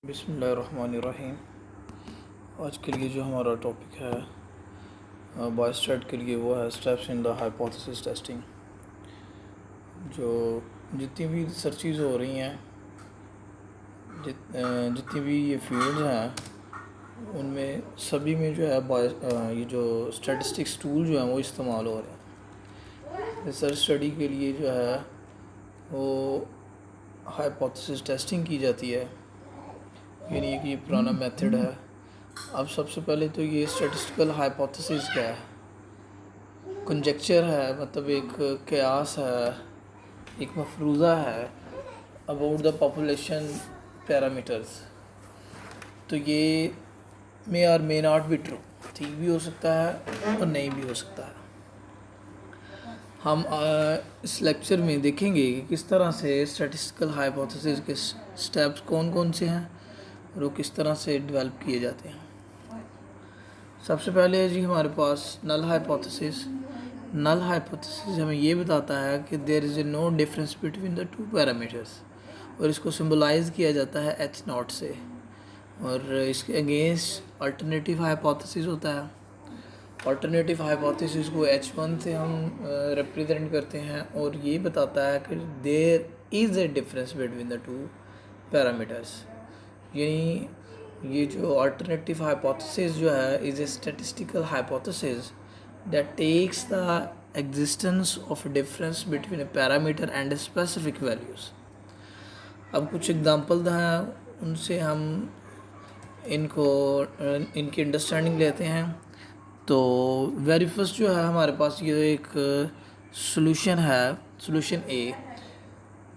बिस्मिल्लाहिर्रहमानिर्रहीम। आज के लिए जो हमारा टॉपिक है बायोस्टैट के लिए वो है steps in the hypothesis testing. जो जितनी भी रिसर्चेज हो रही हैं, जितनी भी ये फील्ड्स हैं, उनमें सभी में जो है ये जो स्टैटिस्टिक्स टूल जो हैं वो इस्तेमाल हो रहे हैं। रिसर्च स्टडी के लिए जो है वो हाइपोथेसिस टेस्टिंग की जाती है, यानी कि ये पुराना मेथड है। अब सबसे पहले तो ये स्टैटिस्टिकल हाइपोथेसिस क्या है? कंजेक्चर है, मतलब एक कयास है, एक मफरूज़ा है अबाउट द पॉपुलेशन पैरामीटर्स। तो ये मे और मे नॉट बी ट्रू, ठीक भी हो सकता है और नहीं भी हो सकता है। हम इस लेक्चर में देखेंगे कि किस तरह से स्टैटिस्टिकल हाइपोथेसिस के स्टेप्स कौन कौन से हैं और वो किस तरह से डेवलप किए जाते हैं। सबसे पहले है जी हमारे पास नल हाइपोथेसिस। नल हाइपोथेसिस हमें ये बताता है कि there is no difference between the two parameters, और इसको सिंबलाइज किया जाता है एच नॉट से। और इसके अगेंस्ट अल्टरनेटिव हाइपोथेसिस होता है। अल्टरनेटिव हाइपोथेसिस को H1 से हम रिप्रेजेंट करते हैं, और ये बताता है कि there is a difference between the two parameters. यानी ये जो अल्टरनेटिव हाइपोथेसिस जो है is a statistical hypothesis that takes the existence of difference between a parameter and specific values. अब कुछ एग्जांपल हैं, उनसे हम इनकी अंडरस्टैंडिंग लेते हैं। तो वेरी फर्स्ट जो है हमारे पास ये एक सॉल्यूशन है, सॉल्यूशन ए।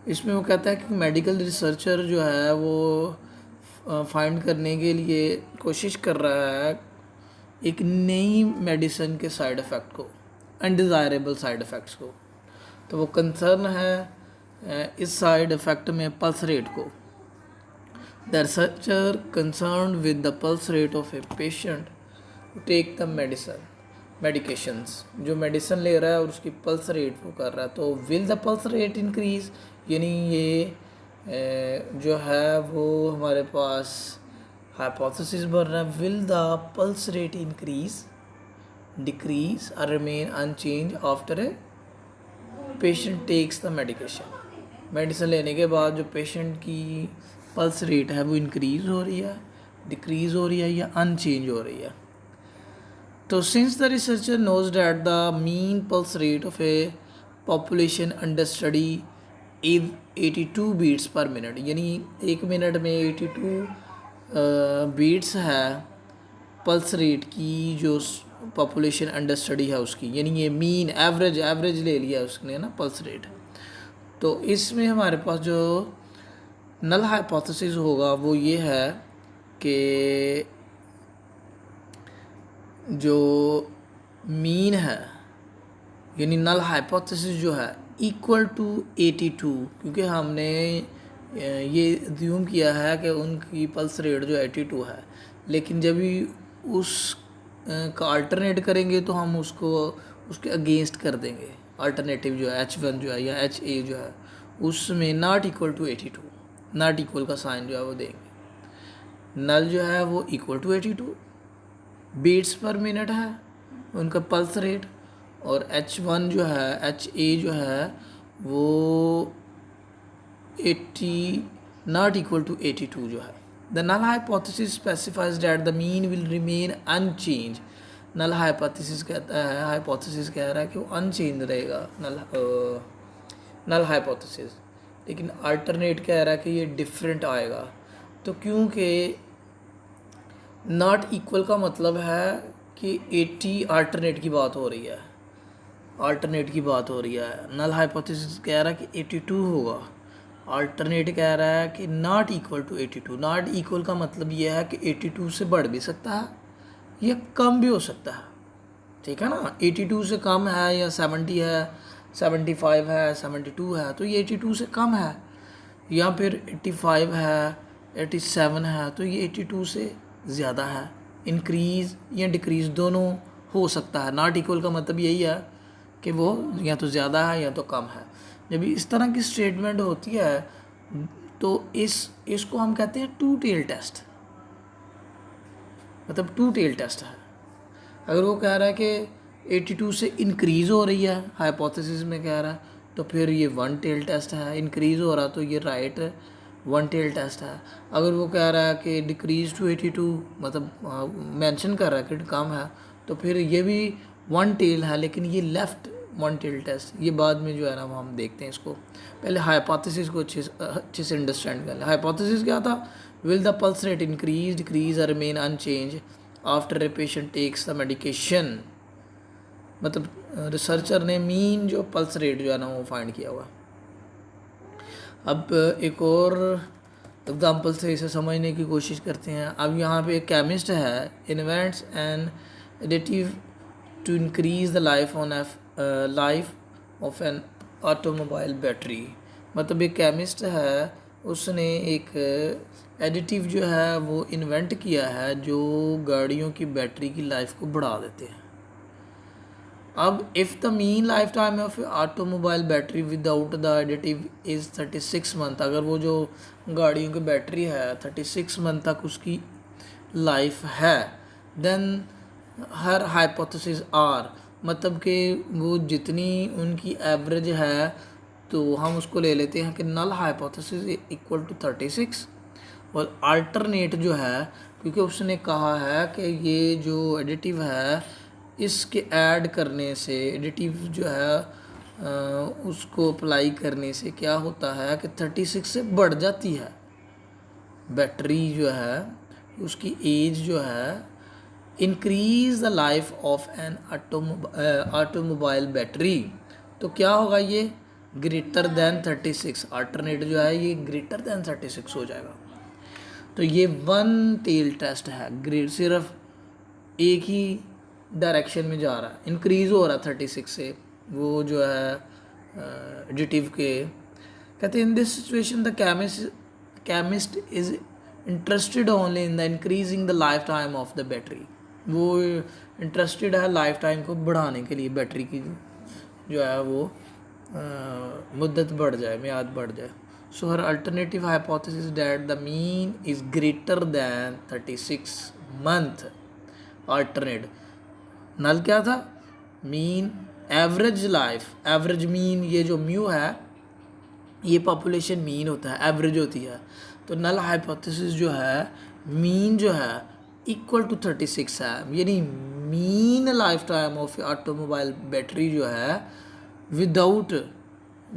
इसमें वो कहता है कि मेडिकल रिसर्चर जो है वो फाइंड करने के लिए कोशिश कर रहा है एक नई मेडिसिन के साइड इफ़ेक्ट को, अनडिज़ायरेबल साइड इफ़ेक्ट्स को। तो वो कंसर्न है इस साइड इफ़ेक्ट में पल्स रेट को। The researcher concern with the pulse rate of a patient take the medications. जो मेडिसिन ले रहा है और उसकी पल्स रेट वो कर रहा है, तो will the pulse rate increase, यानी ये जो है वो हमारे पास हाइपोथेसिस बन रहा है। Will the pulse rate increase, decrease और remain unchange after a patient takes the medication. Medicine लेने के बाद जो पेशेंट की पल्स रेट है वो इंक्रीज़ हो रही है, डिक्रीज़ हो रही है या अनचेंज हो रही है। तो since the researcher knows that the mean pulse rate of a population under study is 82 beats per minute, यानी एक मिनट में 82 बीट्स है पल्स रेट की जो पॉपुलेशन अंडर स्टडी है उसकी, यानी ये मीन एवरेज ले लिया उसने ना पल्स रेट। तो इसमें हमारे पास जो नल हाइपोथेसिस होगा वो ये है कि जो मीन है, यानी नल हाइपोथेसिस जो है इक्वल टू 82, क्योंकि हमने ये अज्यूम किया है कि उनकी पल्स रेट जो 82 है, लेकिन जब भी उस का अल्टरनेट करेंगे तो हम उसको उसके अगेंस्ट कर देंगे। अल्टरनेटिव जो है H1 जो है या HA जो है उसमें not equal to 82, not equal का साइन जो है वो देंगे। नल जो है वो equal to 82 beats per minute है उनका पल्स रेट, और H1 जो है HA जो है वो 80 नॉट इक्वल टू 82 जो है। The null hypothesis specifies that the mean will remain unchanged. Null hypothesis कहता है, हाइपोथेसिस कह रहा है कि वो अनचेंज रहेगा नल हाइपोथेसिस, लेकिन अल्टरनेट कह रहा है कि ये डिफरेंट आएगा। तो क्योंकि नॉट इक्वल का मतलब है कि 80 अल्टरनेट की बात हो रही है, अल्टरनेट की बात हो रही है। नल हाइपोथेसिस कह रहा है कि 82 होगा, अल्टरनेट कह रहा है कि not equal to 82। Not equal का मतलब ये है कि 82 से बढ़ भी सकता है या कम भी हो सकता है, ठीक है ना। 82 से कम है या 70 है, 75 है, 72 है, तो ये 82 से कम है, या फिर 85 है, 87 है, तो ये 82 से ज़्यादा है। इंक्रीज़ या डिक्रीज़ दोनों हो सकता है। नॉट इक्वल का मतलब यही है कि वो या तो ज़्यादा है या तो कम है। जब इस तरह की स्टेटमेंट होती है तो इसको हम कहते हैं टू टेल टेस्ट, मतलब टू टेल टेस्ट है। अगर वो कह रहा है कि 82 से इंक्रीज़ हो रही है, हाइपोथेसिस में कह रहा है, तो फिर ये वन टेल टेस्ट है। इंक्रीज़ हो रहा तो ये राइट वन टेल टेस्ट है। अगर वो कह रहा है कि डिक्रीज़ टू 82, मतलब मेंशन कर रहा है कि कम है, तो फिर ये भी वन टेल है, लेकिन ये लेफ़्ट वन टेल टेस्ट। ये बाद में जो है ना वो हम देखते हैं इसको। पहले हाइपोथेसिस को अच्छे से अंडरस्टैंड कर लें। हाइपोथेसिस क्या था? Will the pulse rate increase, decrease और remain unchange after a patient takes the medication. मतलब रिसर्चर ने मीन जो पल्स रेट जो है ना वो फाइंड किया हुआ। अब एक और एग्जांपल से इसे समझने की कोशिश करते हैं। अब यहाँ पे एक केमिस्ट है, invents an additive to increase the life of an automobile battery. मतलब एक केमिस्ट है, उसने एक एडिटिव जो है वो इन्वेंट किया है जो गाड़ियों की बैटरी की लाइफ को बढ़ा देते हैं। अब if the mean life time of automobile battery without the additive is 36 month, अगर वो जो गाड़ियों की बैटरी है 36 मंथ तक उसकी लाइफ है, देन हर हाइपोथेसिस आर, मतलब कि वो जितनी उनकी एवरेज है तो हम उसको ले लेते हैं कि नल हाइपोथेसिस इक्वल टू 36। और अल्टरनेट जो है, क्योंकि उसने कहा है कि ये जो एडिटिव है इसके ऐड करने से, एडिटिव जो है उसको अप्लाई करने से क्या होता है कि 36 से बढ़ जाती है बैटरी जो है, उसकी एज जो है। Increase the life of an automobile battery, तो क्या होगा? ये ग्रेटर दैन 36, अल्टरनेट जो है ये ग्रेटर दैन 36 हो जाएगा। तो ये वन टेल टेस्ट है, सिर्फ एक ही डायरेक्शन में जा रहा है, इंक्रीज़ हो रहा है 36 से वो जो है एडिटिव के। कहते हैं in this situation the chemist is interested only in the increasing the life time of the battery. वो इंटरेस्टेड है लाइफ टाइम को बढ़ाने के लिए, बैटरी की जो है वो मुद्दत बढ़ जाए, मियाद बढ़ जाए। So her alternative hypothesis that the mean is greater than 36 month. Alternate null क्या था? Mean average life, average mean, ये जो म्यू है ये पॉपुलेशन मीन होता है, एवरेज होती है। तो नल हाइपोथेसिस जो है मीन जो है इक्वल टू 36 है, यानी mean life time of automobile battery जो है विदाउट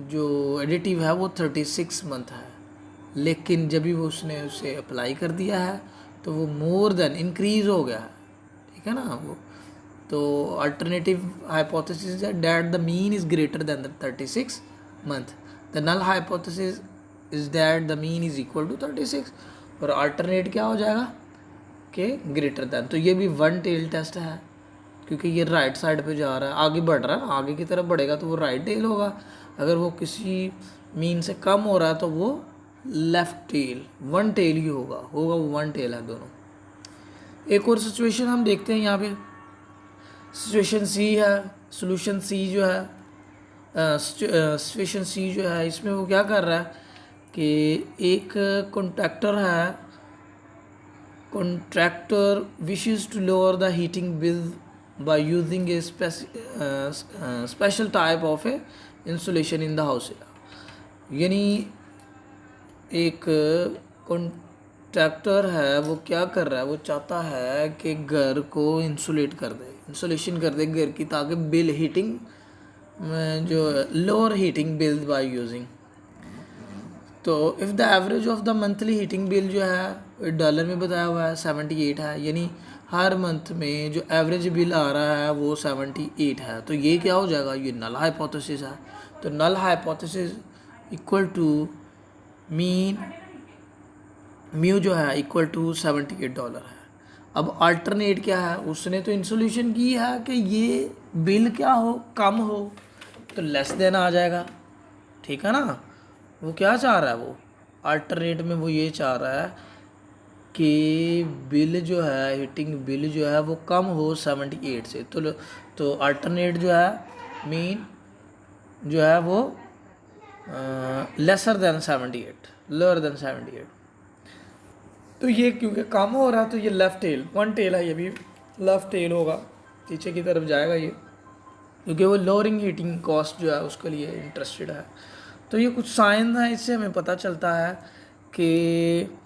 जो एडिटिव है वो 36 मंथ है। लेकिन जब भी वो उसने उसे अप्लाई कर दिया है तो वो मोर देन इंक्रीज़ हो गया है, ठीक है ना वो। तो अल्टरनेटिव हाइपोथेसिस है that the mean is greater than 36 month. The null hypothesis is that the mean is equal to 36, और अल्टरनेट क्या हो जाएगा कि ग्रेटर दैन। तो ये भी वन टेल टेस्ट है, क्योंकि ये राइट साइड पे जा रहा है, आगे बढ़ रहा है ना, आगे की तरफ बढ़ेगा तो वो राइट टेल होगा। अगर वो किसी मीन से कम हो रहा है तो वो लेफ़्ट टेल, वन टेल ही होगा वो वन टेल है दोनों। एक और सिचुएशन हम देखते हैं यहाँ पे, सिचुएशन सी है, सोल्यूशन सी जो है, सिचुएशन सी जो है इसमें वो क्या कर रहा है कि एक कॉन्ट्रैक्टर है, contractor wishes to lower the heating bill by using a special type of a insulation in the house. यानी एक कॉन्ट्रैक्टर है, वो क्या कर रहा है, वो चाहता है कि घर को इंसुलेट कर दे, इंसुलेशन कर दे घर की, ताकि बिल हीटिंग जो lower heating bill by using. तो if the average of the monthly heating bill जो है डॉलर में बताया हुआ है 78 है, यानी हर मंथ में जो एवरेज बिल आ रहा है वो 78 है। तो ये क्या हो जाएगा? ये नल हाइपोथेसिस है। तो null hypothesis equal to mean mu जो है इक्वल टू $78 है। अब अल्टरनेट क्या है? उसने तो इंसोल्यूशन की है कि ये बिल क्या हो, कम हो, तो लेस देन आ जाएगा, ठीक है ना। वो क्या चाह रहा है? वो अल्टरनेट में वो ये चाह रहा है कि बिल जो है, हीटिंग बिल जो है वो कम हो 78 से। तो अल्टरनेट जो है मीन जो है वो लेसर देन 78। Lower than 78। तो ये क्योंकि कम हो रहा है तो ये लेफ़्ट टेल, वन टेल है, ये भी लेफ़्ट टेल होगा, पीछे की तरफ जाएगा ये, क्योंकि वो लोअरिंग हीटिंग कॉस्ट जो है उसके लिए इंटरेस्टेड है। तो ये कुछ साइन है, इससे हमें पता चलता है कि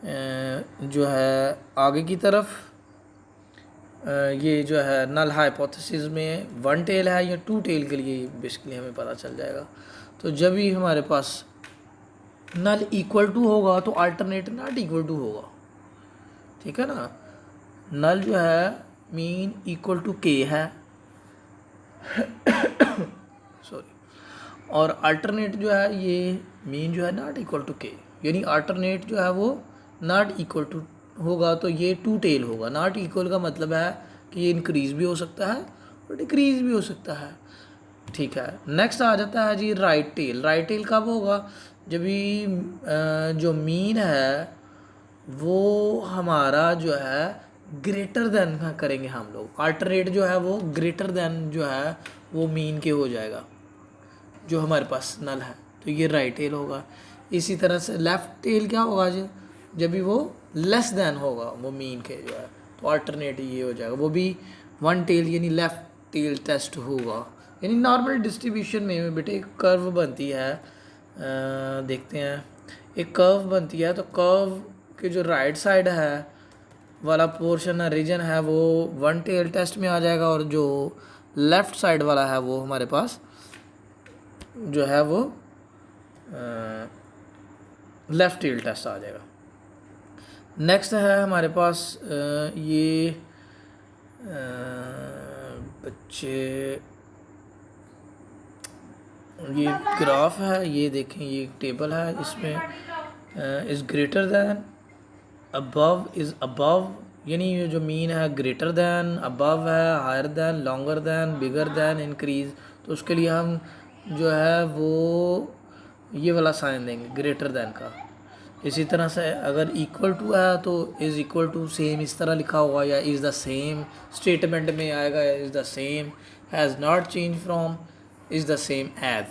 जो है आगे की तरफ ये जो है नल हाइपोथेसिस में वन टेल है या टू टेल के लिए बेसिकली हमें पता चल जाएगा। तो जब भी हमारे पास नल इक्वल टू होगा तो अल्टरनेट नॉट इक्वल टू होगा, ठीक है ना। नल जो है मीन इक्वल टू के है सॉरी, और अल्टरनेट जो है ये मीन जो है नॉट इक्वल टू के, यानी अल्टरनेट जो है वो नॉट इक्वल टू होगा तो ये टू टेल होगा। नॉट इक्वल का मतलब है कि ये इंक्रीज़ भी हो सकता है और डिक्रीज़ भी हो सकता है, ठीक है। नेक्स्ट आ जाता है जी राइट टेल। राइट टेल कब होगा? जब भी जो मीन है वो हमारा जो है ग्रेटर देन करेंगे हम लोग, अल्टरनेट जो है वो ग्रेटर देन जो है वो मीन के हो जाएगा जो हमारे पास नल है, तो ये राइट टेल होगा। इसी तरह से लेफ़्ट टेल क्या होगा जी? जब भी वो लेस देन होगा वो मीन के जो है, तो अल्टरनेट ये हो जाएगा, वो भी वन टेल यानी लेफ़्ट टेल टेस्ट होगा। यानी नॉर्मल डिस्ट्रीब्यूशन में बेटे एक कर्व बनती है, देखते हैं, एक कर्व बनती है, तो कर्व के जो राइट साइड है वाला पोर्शन रीजन है वो वन टेल टेस्ट में आ जाएगा, और जो लेफ़्ट साइड वाला है वो हमारे पास जो है वो लेफ़्ट टेल टेस्ट आ जाएगा। नेक्स्ट है हमारे पास ये बच्चे, ये ग्राफ है, ये देखें, ये एक टेबल है, इसमें is greater than, above is above, यानी ये जो मीन है ग्रेटर दैन, अबव है higher than, longer than, bigger than, increase. तो उसके लिए हम जो है वो ये वाला साइन देंगे ग्रेटर दैन का। इसी तरह से अगर इक्वल टू है तो इज़ इक्वल टू सेम इस तरह लिखा होगा, या इज़ द सेम स्टेटमेंट में आएगा, is the same, has not change from, is the same as.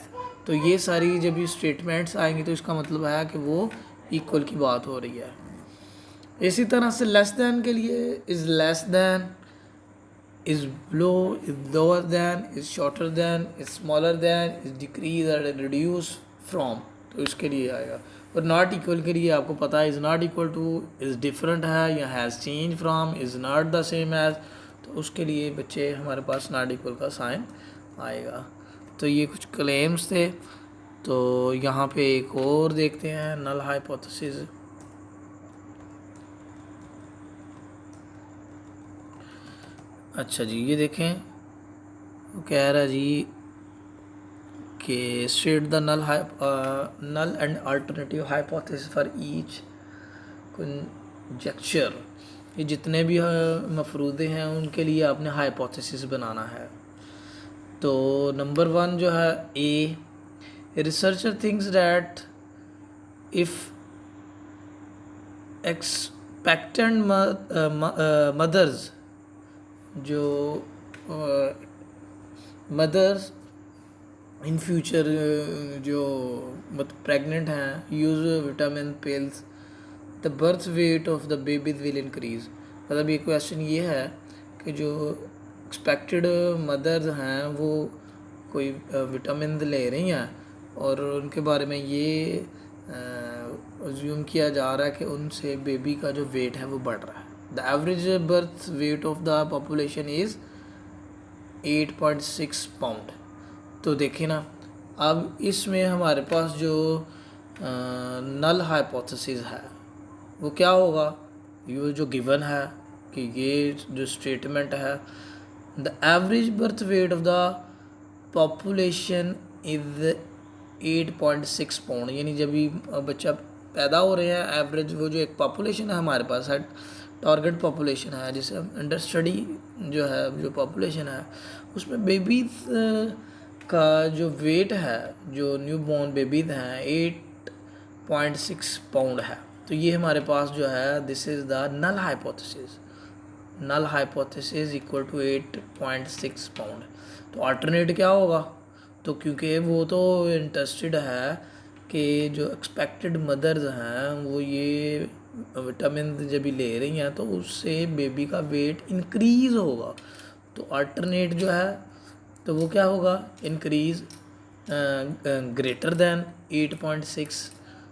तो ये सारी जब ये स्टेटमेंट्स आएंगी तो इसका मतलब है कि वो इक्वल की बात हो रही है। इसी तरह से लेस दैन के लिए is less than, is low, is lower than, is shorter than, is smaller than, is decrease और रिड्यूस फ्रॉम, तो इसके लिए आएगा। और नॉट इक्वल के लिए आपको पता है is not equal to, is different है, या has change from, is not the same as, तो उसके लिए बच्चे हमारे पास नॉट इक्वल का साइन आएगा। तो ये कुछ क्लेम्स थे। तो यहाँ पे एक और देखते हैं नल हाइपोथेसिस। अच्छा जी, ये देखें, वो कह रहा है जी कि state the null and alternative hypothesis for each conjecture. ये जितने भी मफरूदे हैं उनके लिए आपने हाइपोथेसिस बनाना है। तो नंबर 1 जो है A, researcher thinks that if expectant mothers, जो मदर्स इन फ्यूचर जो मतलब प्रेग्नेंट हैं use vitamin pills, the birth weight of the babies will increase. मतलब ये क्वेश्चन ये है कि जो एक्सपेक्टेड मदर्स हैं वो कोई विटामिन ले रही हैं और उनके बारे में ये अज्यूम किया जा रहा है कि उनसे बेबी का जो वेट है वो बढ़ रहा है। The average birth weight of the population is 8.6 pound. तो देखिए ना, अब इसमें हमारे पास जो नल हाइपोथेसिस है वो क्या होगा? ये जो गिवन है कि ये जो स्टेटमेंट है, the average birth weight of the population is 8.6 pound, यानी जब भी बच्चा पैदा हो रहे हैं एवरेज, वो जो एक पॉपुलेशन है हमारे पास है, टारगेट पॉपुलेशन है जिसे अंडर स्टडी जो है जो पॉपुलेशन है उसमें बेबीज़ का जो वेट है, जो न्यू बॉर्न बेबीज़ हैं 8.6 पाउंड है। तो ये हमारे पास जो है this is the null hypothesis. Null hypothesis equal to 8.6 pound. तो अल्टरनेट क्या होगा? तो क्योंकि वो तो इंटरेस्टेड है कि जो एक्सपेक्टेड मदर्स हैं वो ये विटामिन जब भी ले रही हैं तो उससे बेबी का वेट इंक्रीज़ होगा। तो अल्टरनेट जो है तो वो क्या होगा, इंक्रीज़ ग्रेटर दैन 8.6।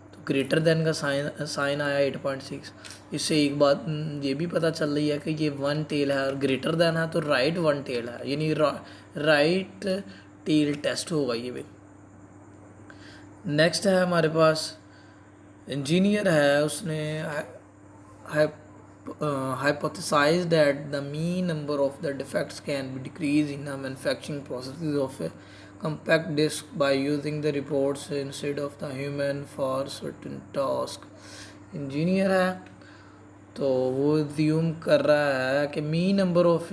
तो ग्रेटर दैन का साइन आया 8.6। इससे एक बात ये भी पता चल रही है कि ये वन टेल है और ग्रेटर दैन है तो राइट वन टेल है, यानी राइट टेल टेस्ट होगा ये भी। नेक्स्ट है हमारे पास इंजीनियर है, उसने hypothesized that the mean number of the defects can be decreased in the manufacturing processes of a compact disc by using the robots instead of the human for certain task। Engineer है तो वो ज्यूम कर रहा है कि mean number of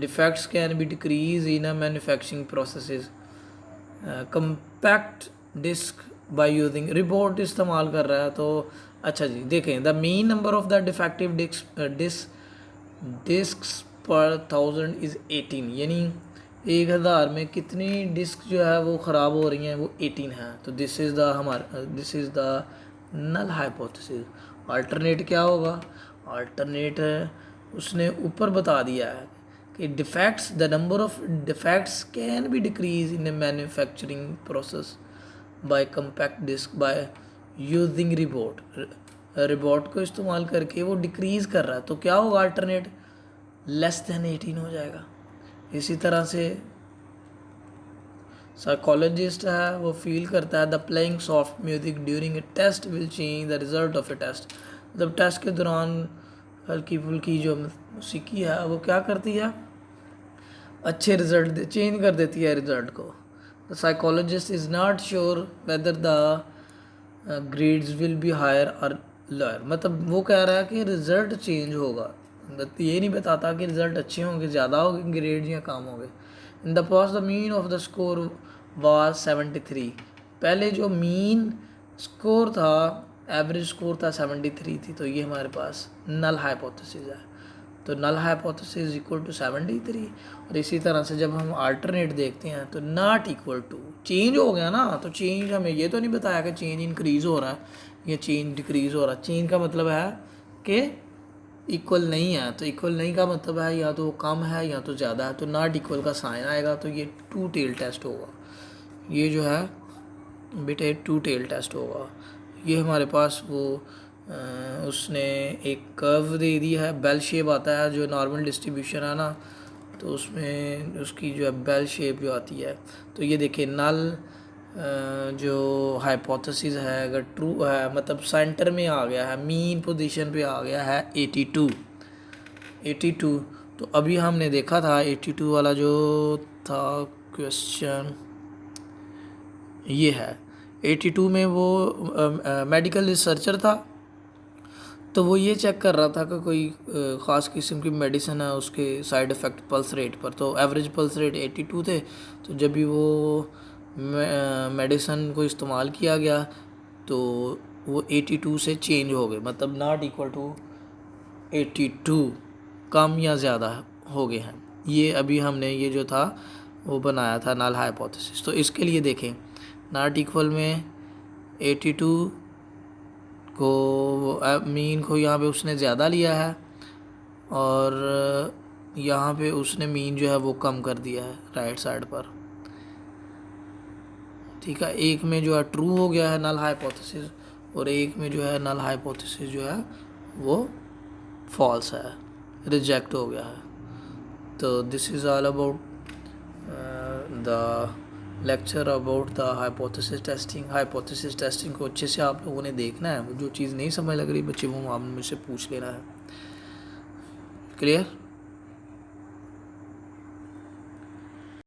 defects can be decrease in a manufacturing processes compact disk by using report इस्तेमाल कर रहा है। तो अच्छा जी देखें, the mean number of the defective discs per 1000 is 18, यानी 1000 में कितनी डिस्क जो है वो ख़राब हो रही हैं, वो 18 है। तो this is the null hypothesis. Alternate क्या होगा, अल्टरनेट उसने ऊपर बता दिया है कि defects, the number of defects can be decrease in a manufacturing process by compact disk by using robot को इस्तेमाल करके वो डिक्रीज़ कर रहा है। तो क्या होगा, अल्टरनेट लेस दैन 18 हो जाएगा। इसी तरह से साइकोलॉजिस्ट है वो फील करता है the playing soft music during a test will change the result of a test. मतलब टेस्ट के दौरान हल्की फुल्की जो मौसीकी है वो क्या करती है, अच्छे रिजल्ट चेंज कर देती है रिजल्ट को। The psychologist is not sure whether the grades will be higher और लोअर। मतलब वो कह रहा है कि रिज़ल्ट चेंज होगा, ये नहीं बताता कि रिज़ल्ट अच्छे होंगे, ज़्यादा होंगे ग्रेड या कम होंगे। In the past the mean of the score was 73। पहले जो मीन स्कोर था, एवरेज स्कोर था 73 थी। तो ये हमारे पास नल हाइपोथेसिस है। तो नल हाइपोथेसिस इक्वल टू 73। और इसी तरह से जब हम अल्टरनेट देखते हैं तो नॉट इक्वल टू, चेंज हो गया ना। तो चेंज हमें ये तो नहीं बताया कि चेंज इंक्रीज़ हो रहा है या चेंज डिक्रीज़ हो रहा है। चेंज का मतलब है कि इक्वल नहीं है। तो इक्वल नहीं का मतलब है या तो कम है या तो ज़्यादा है। तो नॉट इक्वल का साइन आएगा। तो ये टू टेल टेस्ट होगा, ये जो है बेटे टू टेल टेस्ट होगा। ये हमारे पास वो उसने एक कर्व दे दी है, बेल शेप आता है जो नॉर्मल डिस्ट्रीब्यूशन है ना, तो उसमें उसकी जो है बेल शेप जो आती है। तो ये देखिए नल जो हाइपोथेसिस है अगर ट्रू है, मतलब सेंटर में आ गया है, मीन पोजीशन पे आ गया है 82। तो अभी हमने देखा था 82 वाला जो था क्वेश्चन, ये है 82 में वो मेडिकल रिसर्चर था। तो वो ये चेक कर रहा था कि कोई ख़ास किस्म की मेडिसिन है उसके साइड इफ़ेक्ट पल्स रेट पर। तो एवरेज पल्स रेट 82 थे। तो जब भी वो मेडिसिन को इस्तेमाल किया गया तो वो 82 से चेंज हो गए, मतलब नॉट इक्वल टू 82, कम या ज़्यादा हो गए हैं। ये अभी हमने ये जो था वो बनाया था नल हाइपोथेसिस। तो इसके लिए देखें, नॉट इक्वल में 82 को मीन को यहाँ पे उसने ज़्यादा लिया है और यहाँ पे उसने मीन जो है वो कम कर दिया है राइट साइड पर। ठीक है, एक में जो है ट्रू हो गया है नल हाइपोथेसिस और एक में जो है नल हाइपोथेसिस जो है वो फॉल्स है, रिजेक्ट हो गया है। तो this is all about the lecture about the hypothesis testing. Hypothesis testing को अच्छे से आप लोगों ने देखना है। जो चीज़ नहीं समझ लग रही बच्चे वो मुझसे पूछ लेना है। क्लियर।